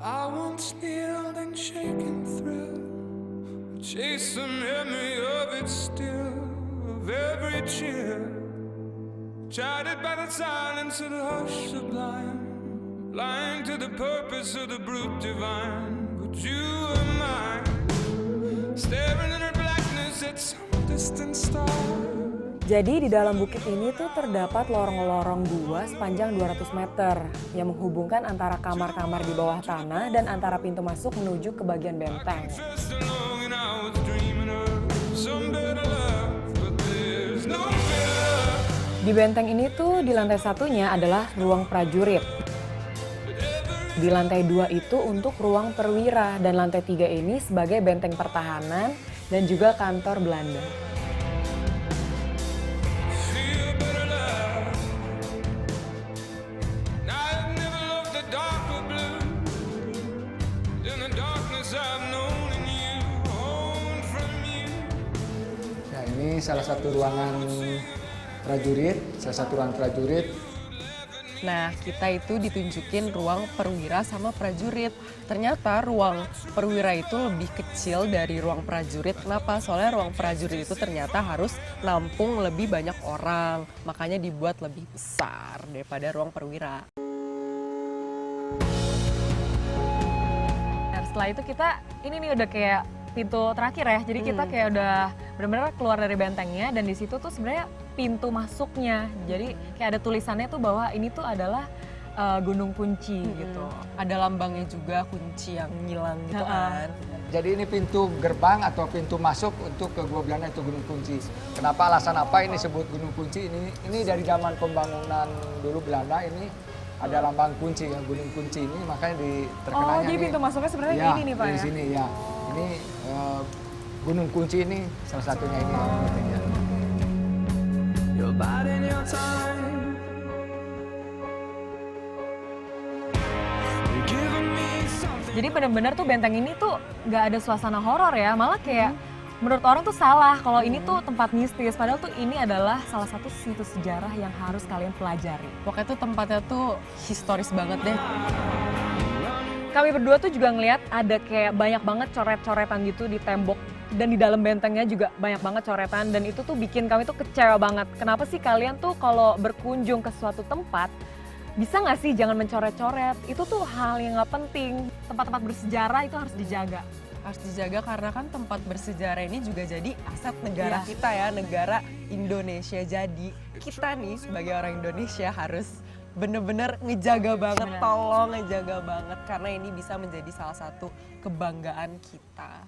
I once kneeled in shaken thrill, chase the memory of it still, of every cheer, chided by the silence of the hush sublime, blind to the purpose of the brute divine. But you are mine, staring in her blackness at some distant star. Jadi di dalam bukit ini tuh terdapat lorong-lorong gua sepanjang 200 meter yang menghubungkan antara kamar-kamar di bawah tanah dan antara pintu masuk menuju ke bagian benteng. Di benteng ini tuh di lantai satunya adalah ruang prajurit. Di lantai 2 itu untuk ruang perwira dan lantai 3 ini sebagai benteng pertahanan dan juga kantor Belanda. Ya, ini salah satu ruangan prajurit, Nah, kita itu ditunjukin ruang perwira sama prajurit. Ternyata ruang perwira itu lebih kecil dari ruang prajurit. Kenapa? Soalnya ruang prajurit itu ternyata harus nampung lebih banyak orang. Makanya dibuat lebih besar daripada ruang perwira. Nah, setelah itu kita, ini nih udah kayak pintu terakhir ya. Jadi kita kayak udah benar-benar keluar dari bentengnya dan di situ tuh sebenarnya pintu masuknya. Jadi kayak ada tulisannya tuh bahwa ini tuh adalah Gunung Kunci gitu. Ada lambangnya juga, kunci yang ngilang gitu kan. Jadi ini pintu gerbang atau pintu masuk untuk ke Gua Belanda itu Gunung Kunci. Kenapa, alasan apa ini disebut Gunung Kunci? Ini dari zaman pembangunan dulu Belanda ini ada lambang kunci ya, Gunung Kunci ini makanya terkenalnya. Oh, jadi pintu masuknya sebenarnya ya, ini nih Pak di ya? sini ya. Ini Gunung Kunci ini salah satunya ini. Your body and your time, you're giving me something. Jadi benar-benar tuh benteng ini tuh nggak ada suasana horor ya, malah kayak menurut orang tuh salah kalau ini tuh tempat mistis. Padahal tuh ini adalah salah satu situs sejarah yang harus kalian pelajari. Pokoknya tuh tempatnya tuh historis banget deh. Kami berdua tuh juga ngeliat ada kayak banyak banget coret-coretan gitu di tembok. Dan di dalam bentengnya juga banyak banget coretan dan itu tuh bikin kami tuh kecewa banget. Kenapa sih kalian tuh kalau berkunjung ke suatu tempat, bisa nggak sih jangan mencoret-coret? Itu tuh hal yang nggak penting. Tempat-tempat bersejarah itu harus dijaga. Harus dijaga karena kan tempat bersejarah ini juga jadi aset negara Iya. kita ya, negara Indonesia. Jadi kita nih sebagai orang Indonesia harus bener-bener ngejaga banget, Bener. tolong ngejaga banget karena ini bisa menjadi salah satu kebanggaan kita.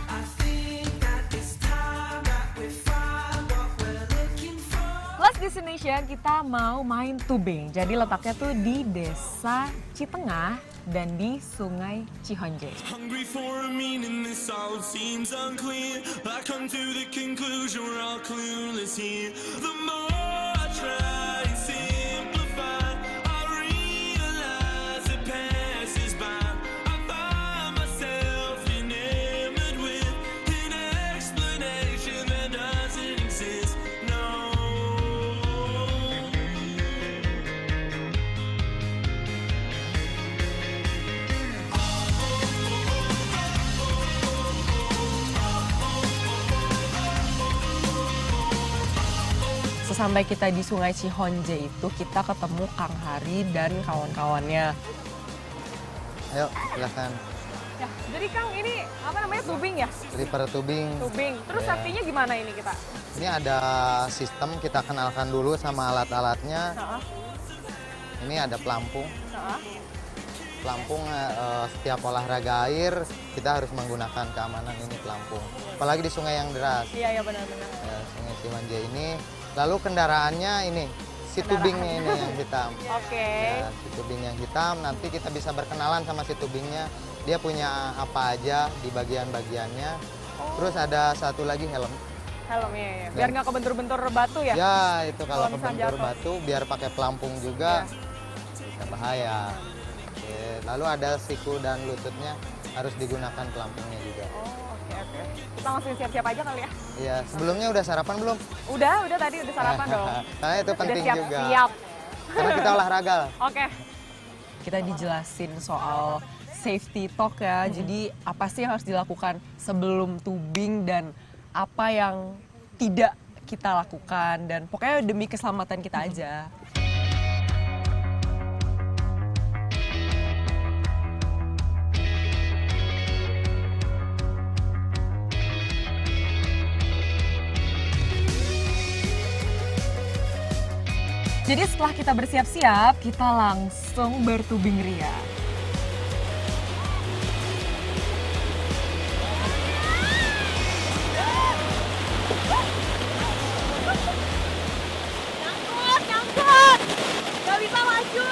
I think that it's time that we find what we're looking for. Last destination kita mau main tubing. Jadi letaknya tuh di Desa Citengah dan di Sungai Cihonje. Hungry for a meaning, this all seems unclear. I come to the conclusion we're all clueless here. The more I try and simplify, I realize it passes by. I find myself enamored with an explanation that doesn't exist. No. Sesampai kita di Sungai Cihonje itu kita ketemu Kang Hari dan kawan-kawannya. Ayo, silahkan. Ya, jadi Kang ini apa namanya tubing ya? Reaper tubing. Tubing. Terus Ya. safety-nya gimana ini kita? Ini ada sistem, kita kenalkan dulu sama alat-alatnya. Heeh. Ini ada pelampung. Heeh. Pelampung setiap olahraga air kita harus menggunakan keamanan ini pelampung. Apalagi di sungai yang deras. Iya, benar-benar. Ya, Sungai Cihonje ini. Lalu kendaraannya ini, si tubingnya ini yang hitam. Oke. Ya, si tubing yang hitam, nanti kita bisa berkenalan sama si tubingnya. Dia punya apa aja di bagian-bagiannya. Terus ada satu lagi helm. Helmnya ya. Biar nggak kebentur-bentur batu ya? Ya, itu kalau Kalau misalnya kebentur jatuh. batu biar pakai pelampung juga bisa bahaya. Oke, lalu ada siku dan lututnya. harus digunakan pelampungnya juga. Oh, oke oke. Kita langsung siap-siap aja kali ya. Iya, sebelumnya udah sarapan belum? Udah tadi udah sarapan dong. Karena itu penting Udah juga. siap. Karena kita olahraga. Oke. Kita dijelasin soal safety talk ya. Jadi apa sih yang harus dilakukan sebelum tubing dan apa yang tidak kita lakukan dan pokoknya demi keselamatan kita aja. Jadi setelah kita bersiap-siap, kita langsung bertubing ria. Nyangkut! Gak bisa maju!